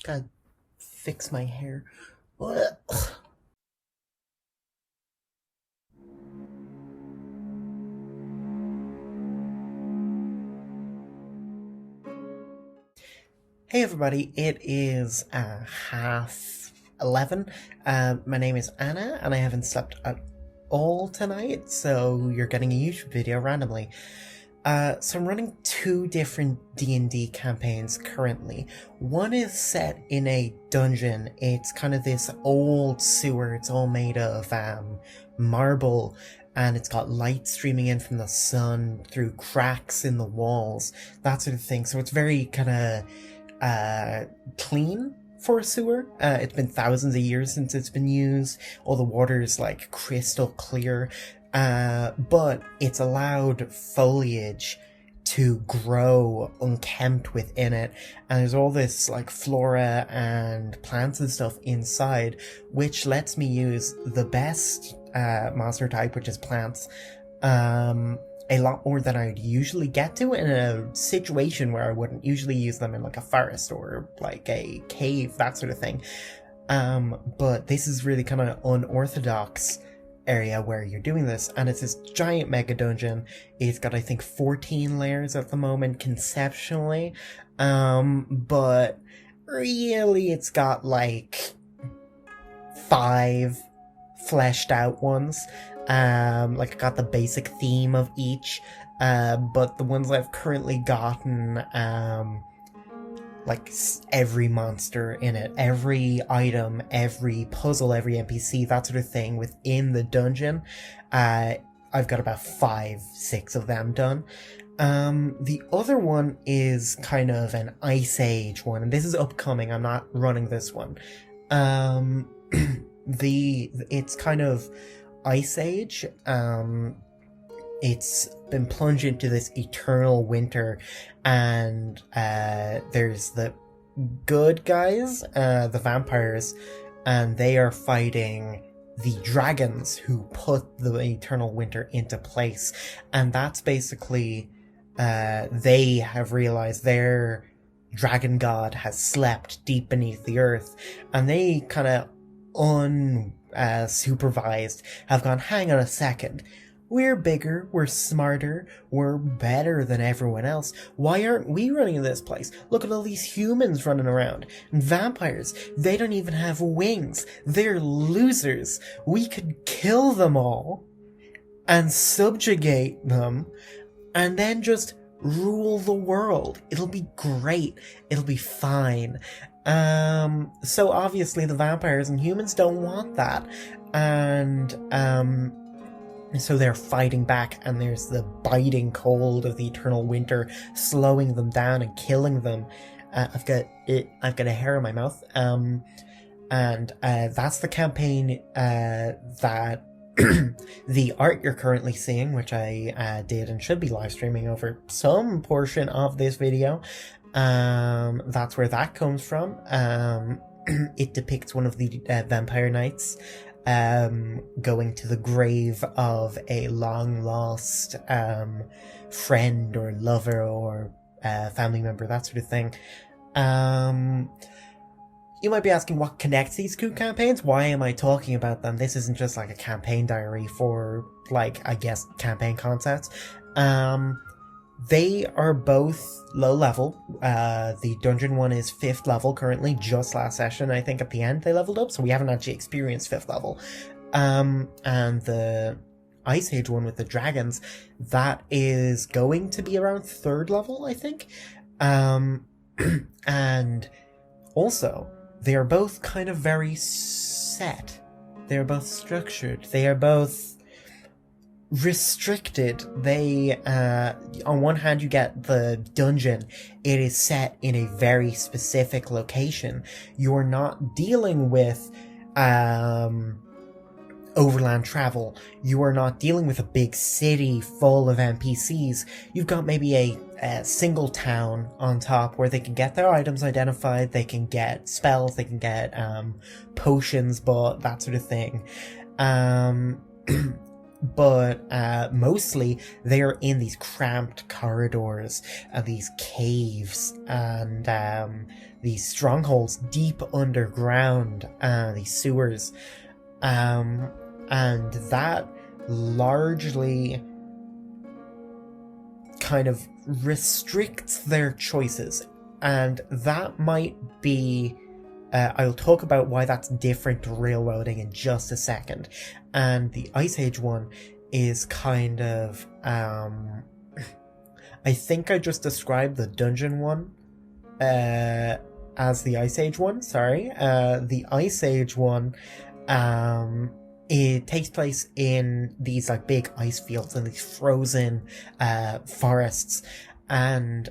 Gotta fix my hair. Ugh. Hey everybody, it is 11:30. My name is Anna, and I haven't slept at all tonight, so you're getting a YouTube video randomly. So I'm running two different D&D campaigns currently. One is set in a dungeon. It's kind of this old sewer. It's all made of marble, and it's got light streaming in from the sun through cracks in the walls, that sort of thing. So it's very kind of clean for a sewer. It's been thousands of years since it's been used. All the water is like crystal clear. But it's allowed foliage to grow unkempt within it, and there's all this like flora and plants and stuff inside, which lets me use the best monster type, which is plants, a lot more than I'd usually get to in a situation where I wouldn't usually use them in like a forest or like a cave, that sort of thing. But this is really kind of unorthodox area where you're doing this, and it's this giant mega dungeon. It's got, I think, 14 layers at the moment conceptually, but really it's got like 5 fleshed out ones. Like I got the basic theme of each, but the ones I've currently gotten, like every monster in it, every item, every puzzle, every NPC, that sort of thing within the dungeon. I've got about 5-6 of them done. The other one is kind of an Ice Age one, and this is upcoming. I'm not running this one. It's kind of Ice Age. It's been plunged into this eternal winter, and there's the good guys, the vampires, and they are fighting the dragons who put the eternal winter into place. And that's basically, they have realized their dragon god has slept deep beneath the earth, and they kind of unsupervised have gone, hang on a second, we're bigger, we're smarter, we're better than everyone else. Why aren't we running this place? Look at all these humans running around. And vampires, they don't even have wings. They're losers. We could kill them all and subjugate them and then just rule the world. It'll be great. It'll be fine. So obviously the vampires and humans don't want that. And, so they're fighting back, and there's the biting cold of the eternal winter slowing them down and killing them. I've got a hair in my mouth. And that's the campaign that the art you're currently seeing, which I did and should be live streaming over some portion of this video. That's where that comes from. It depicts one of the vampire knights going to the grave of a long-lost friend or lover or family member, that sort of thing. You might be asking what connects these two campaigns. Why am I talking about them? This isn't just like a campaign diary for, like, I guess, campaign concepts. They are both low level. The dungeon one is 5th level currently, just last session. I think at the end they leveled up, so we haven't actually experienced 5th level. And the Ice Age one with the dragons, that is going to be around 3rd level, I think. And also, they are both kind of very set. They are both structured. They are both restricted. They, on one hand, you get the dungeon. It is set in a very specific location. You're not dealing with, overland travel. You are not dealing with a big city full of NPCs. You've got maybe a single town on top where they can get their items identified, they can get spells, they can get potions bought, that sort of thing. but mostly they are in these cramped corridors and these caves and these strongholds deep underground, these sewers, and that largely kind of restricts their choices, and that might be I'll talk about why that's different to railroading in just a second. And the Ice Age one is kind of I think I just described the dungeon one as the Ice Age one. Sorry. The Ice Age one, it takes place in these like big ice fields and these frozen forests, and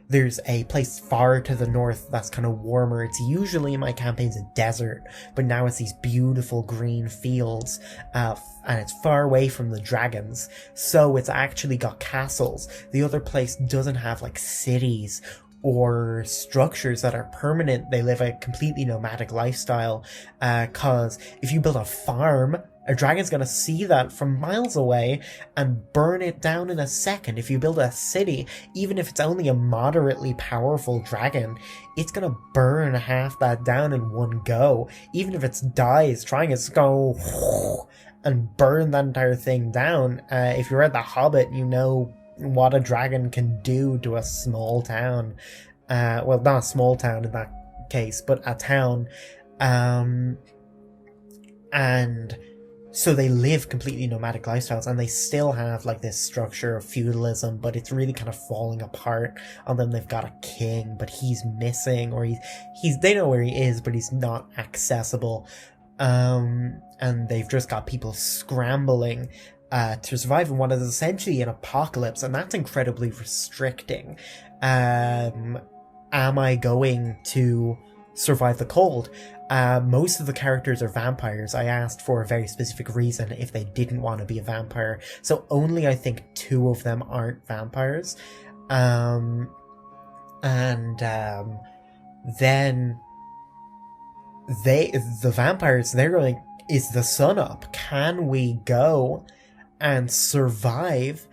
there's a place far to the north that's kind of warmer. It's usually in my campaigns a desert, but now it's these beautiful green fields, and it's far away from the dragons, so it's actually got castles. The other place doesn't have like cities or structures that are permanent. They live a completely nomadic lifestyle, cause if you build a farm, a dragon's gonna see that from miles away and burn it down in a second. If you build a city, even if it's only a moderately powerful dragon, it's gonna burn half that down in one go. Even if it dies trying, it's gonna go and burn that entire thing down. If you read The Hobbit, you know what a dragon can do to a small town. Well, not a small town in that case, but a town. And so they live completely nomadic lifestyles, and they still have like this structure of feudalism, but it's really kind of falling apart on them. They've got a king, but he's missing, or they know where he is, but he's not accessible. And they've just got people scrambling to survive in what is essentially an apocalypse, and that's incredibly restricting. Am I going to survive the cold? Most of the characters are vampires. I asked for a very specific reason if they didn't want to be a vampire, so only I think 2 of them aren't vampires. Then the vampires, they're going, is the sun up? Can we go and survive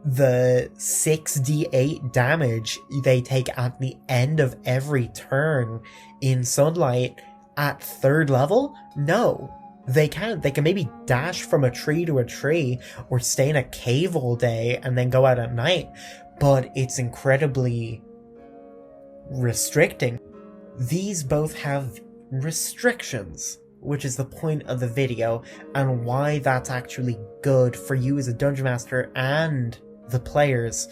the 6d8 damage they take at the end of every turn in sunlight at 3rd level? No, they can't. They can maybe dash from a tree to a tree or stay in a cave all day and then go out at night, but it's incredibly restricting. These both have restrictions, which is the point of the video, and why that's actually good for you as a dungeon master and the players.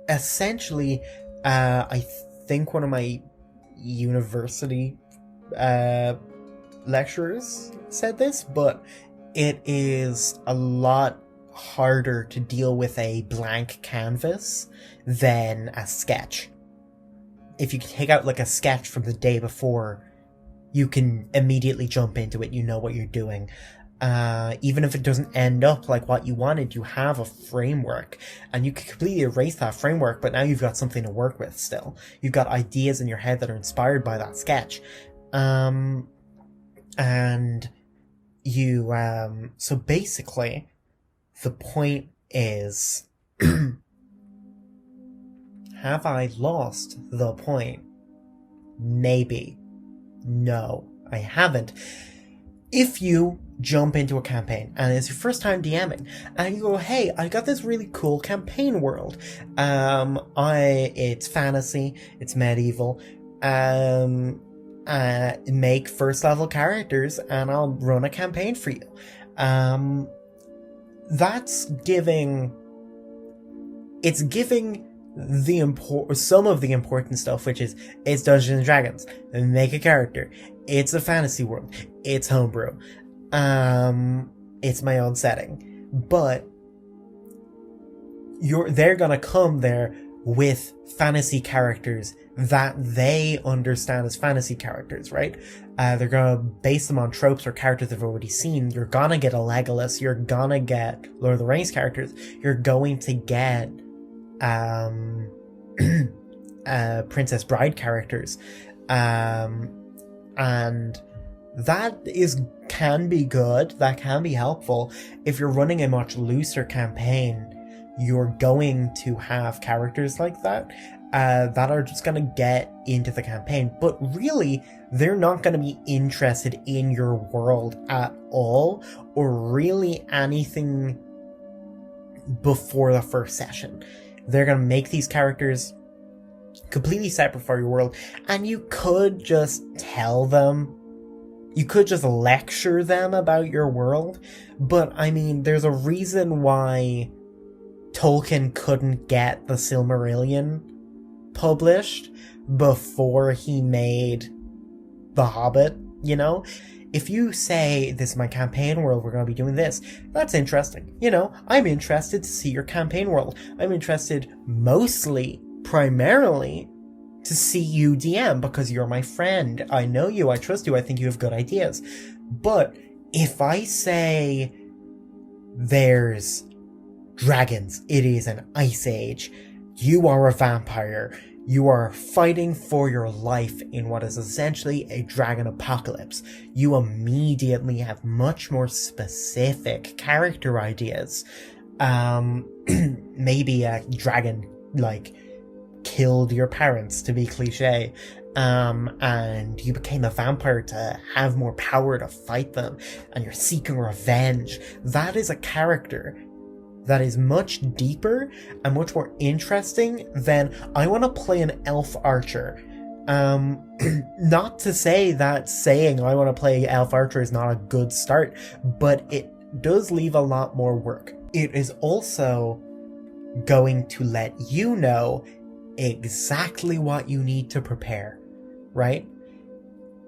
Essentially, I think one of my university lecturers said this, but it is a lot harder to deal with a blank canvas than a sketch. If you can take out like a sketch from the day before, you can immediately jump into it. You know what you're doing. Even if it doesn't end up like what you wanted, you have a framework, and you can completely erase that framework, but now you've got something to work with still. You've got ideas in your head that are inspired by that sketch. And you, so basically, the point is, have I lost the point? Maybe. No, I haven't. If you jump into a campaign and it's your first time DMing and you go, hey, I got this really cool campaign world. It's fantasy, it's medieval. Make 1st level characters and I'll run a campaign for you. That's giving some of the important stuff, which is it's Dungeons and Dragons, make a character, it's a fantasy world, it's homebrew, it's my own setting, but they're gonna come there with fantasy characters that they understand as fantasy characters, right? They're gonna base them on tropes or characters they've already seen. You're gonna get a Legolas, you're gonna get Lord of the Rings characters, you're going to get Princess Bride characters, and can be good, that can be helpful. If you're running a much looser campaign, you're going to have characters like that that are just going to get into the campaign, but really they're not going to be interested in your world at all, or really anything before the first session. They're going to make these characters completely separate from your world, and you could just tell them, you could just lecture them about your world, but I mean, there's a reason why Tolkien couldn't get the Silmarillion published before he made The Hobbit, you know? If you say, this is my campaign world, we're going to be doing this, that's interesting. You know, I'm interested to see your campaign world. I'm interested primarily, to see you DM, because you're my friend. I know you, I trust you, I think you have good ideas. But if I say, there's dragons, it is an ice age, you are a vampire, you are fighting for your life in what is essentially a dragon apocalypse, you immediately have much more specific character ideas. Maybe a dragon, like, killed your parents, to be cliche, and you became a vampire to have more power to fight them, and you're seeking revenge. That is a character that is much deeper and much more interesting than, I want to play an elf archer. Not to say that saying I want to play elf archer is not a good start, but it does leave a lot more work. It is also going to let you know exactly what you need to prepare, right?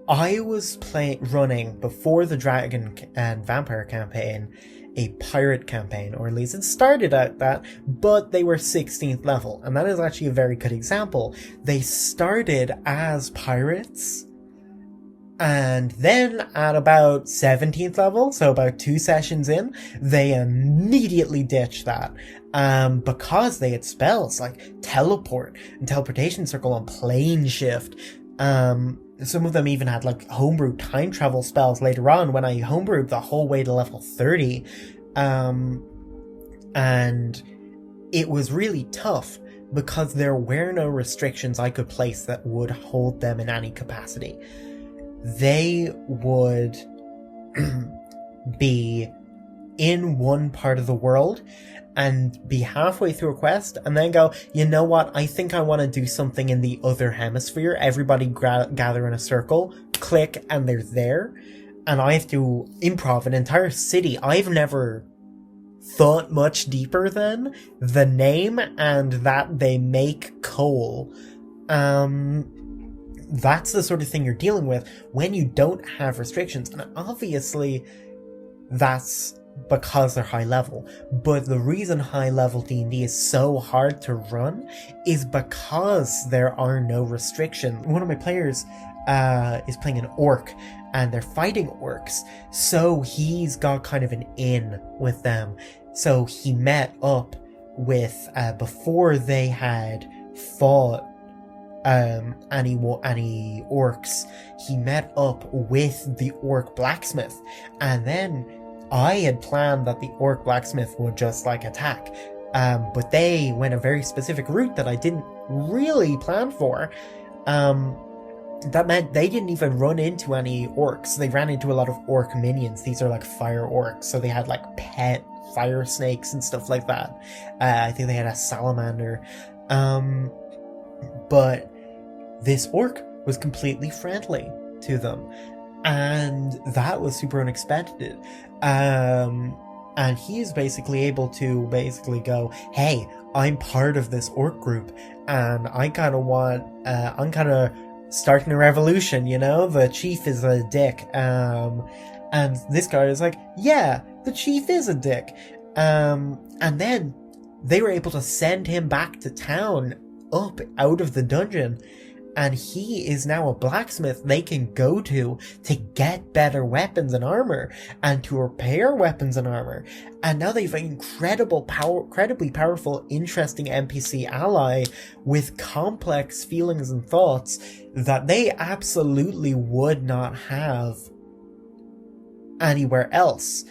I was running, before the Dragon and Vampire campaign, a pirate campaign, or at least it started at that, but they were 16th level, and that is actually a very good example. They started as pirates, and then at about 17th level, so about 2 sessions in, they immediately ditched that. Because they had spells like teleport and teleportation circle and plane shift. Some of them even had like homebrew time travel spells later on, when I homebrewed the whole way to level 30. And it was really tough because there were no restrictions I could place that would hold them in any capacity. They would be in one part of the world and be halfway through a quest and then go, you know what, I think I want to do something in the other hemisphere. Everybody gather in a circle, click, and they're there. And I have to improv an entire city. I've never thought much deeper than the name and that they make coal. That's the sort of thing you're dealing with when you don't have restrictions. And obviously, that's because they're high level. But the reason high level D&D is so hard to run is because there are no restrictions. One of my players is playing an orc, and they're fighting orcs, so he's got kind of an in with them. So he met up with, before they had fought any orcs, he met up with the orc blacksmith, and then I had planned that the orc blacksmith would just like attack, but they went a very specific route that I didn't really plan for. That meant they didn't even run into any orcs. They ran into a lot of orc minions. These are like fire orcs, so they had like pet fire snakes and stuff like that. I think they had a salamander. But this orc was completely friendly to them, and that was super unexpected. And he's basically able to go, hey, I'm part of this orc group, and I kind of want, I'm kind of starting a revolution, you know? The chief is a dick. And this guy is like, yeah, the chief is a dick. And then they were able to send him back to town, up out of the dungeon, and he is now a blacksmith they can go to get better weapons and armor, and to repair weapons and armor. And now they've an incredibly powerful, interesting NPC ally with complex feelings and thoughts that they absolutely would not have anywhere else.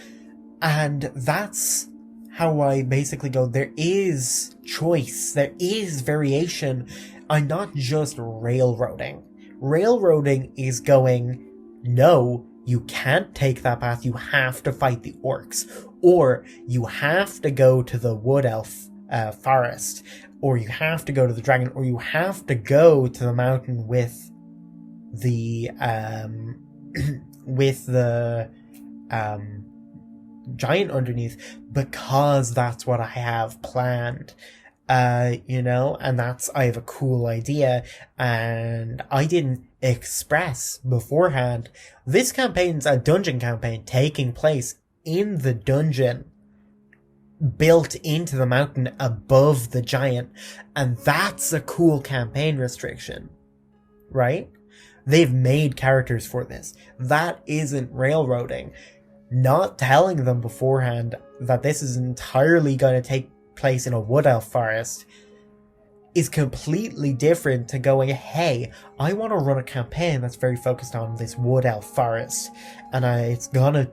And that's how I basically go, there is choice, there is variation. I'm not just railroading. Railroading is going, no, you can't take that path, you have to fight the orcs, or you have to go to the wood elf forest, or you have to go to the dragon, or you have to go to the mountain with the giant underneath, because that's what I have planned. And I have a cool idea, and I didn't express beforehand. This campaign's a dungeon campaign taking place in the dungeon, built into the mountain above the giant, and that's a cool campaign restriction, right? They've made characters for this. That isn't railroading. Not telling them beforehand that this is entirely going to take place in a wood elf forest is completely different to going, hey, I want to run a campaign that's very focused on this wood elf forest, and it's gonna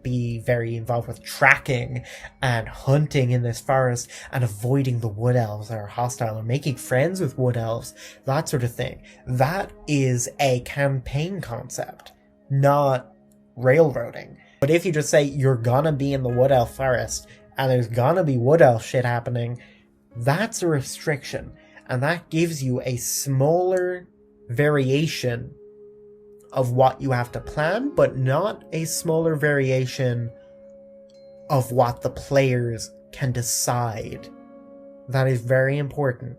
be very involved with tracking and hunting in this forest and avoiding the wood elves that are hostile, or making friends with wood elves, that sort of thing. That is a campaign concept, not railroading. But if you just say you're gonna be in the wood elf forest and there's gonna be wood elf shit happening, that's a restriction, and that gives you a smaller variation of what you have to plan, but not a smaller variation of what the players can decide. That is very important.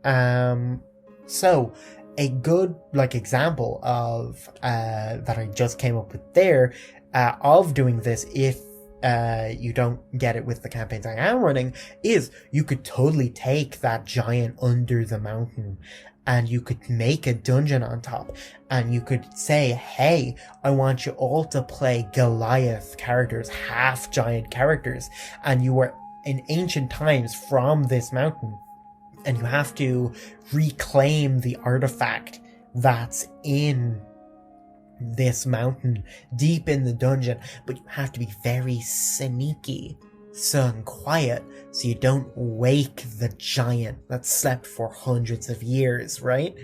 So a good example of that I just came up with there of doing this, if you don't get it with the campaigns I am running, is you could totally take that giant under the mountain and you could make a dungeon on top, and you could say, hey, I want you all to play Goliath characters, half giant characters, and you were in ancient times from this mountain, and you have to reclaim the artifact that's in this mountain deep in the dungeon, but you have to be very sneaky and quiet so you don't wake the giant that slept for hundreds of years, right?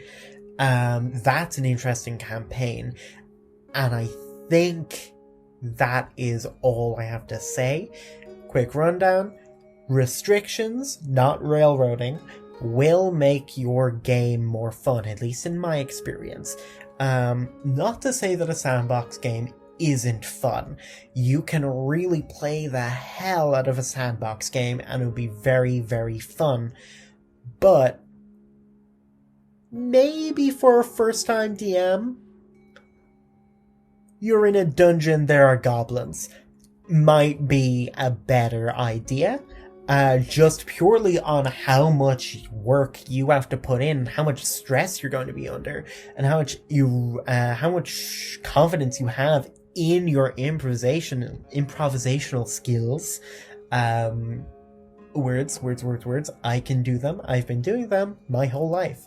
That's an interesting campaign, and I think that is all I have to say. Quick rundown: restrictions, not railroading, will make your game more fun, at least in my experience. Not to say that a sandbox game isn't fun. You can really play the hell out of a sandbox game and it would be very, very fun. But maybe for a first-time DM, you're in a dungeon, there are goblins. Might be a better idea. Just purely on how much work you have to put in, how much stress you're going to be under, and how much confidence you have in your improvisational skills. Words. I can do them. I've been doing them my whole life.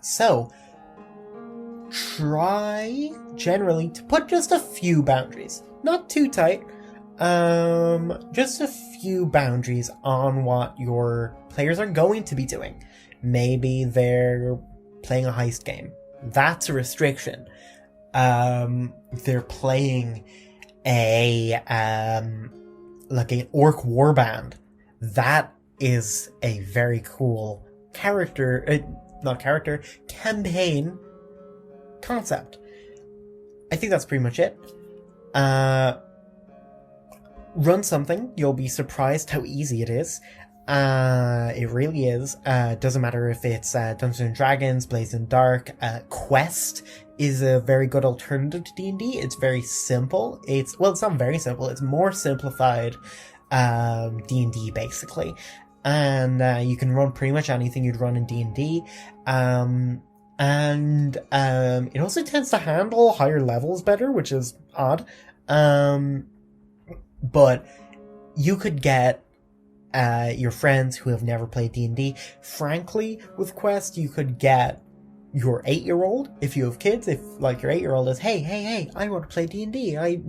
So try generally to put just a few boundaries, not too tight. Just a few boundaries on what your players are going to be doing. Maybe they're playing a heist game. That's a restriction. They're playing an orc warband. That is a very cool campaign concept. I think that's pretty much it. Run something, you'll be surprised how easy it is. It really is. Doesn't matter if it's Dungeons & Dragons, Blazing Dark. Quest is a very good alternative to D&D. It's very simple. It's not very simple. It's more simplified D&D, basically. And you can run pretty much anything you'd run in D&D. It also tends to handle higher levels better, which is odd. But you could get your friends who have never played D&D. Frankly, with Quest, you could get your 8-year-old, if you have kids, if like your 8-year-old is, hey, I want to play D&D. I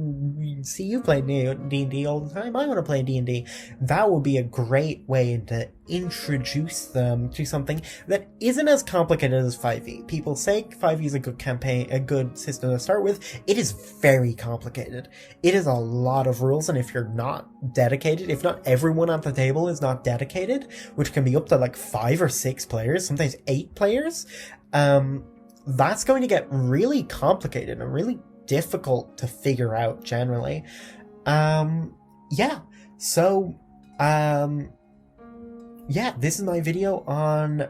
see you play D&D all the time. I want to play D&D. That would be a great way to introduce them to something that isn't as complicated as 5e. People say 5e is a good campaign, a good system to start with. It is very complicated. It is a lot of rules, and if you're not dedicated, if not everyone at the table is not dedicated, which can be up to like 5 or 6 players, sometimes 8 players, that's going to get really complicated and really difficult to figure out generally. Yeah, this is my video on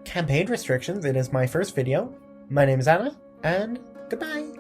campaign restrictions. It is my first video. My name is Anna, and goodbye.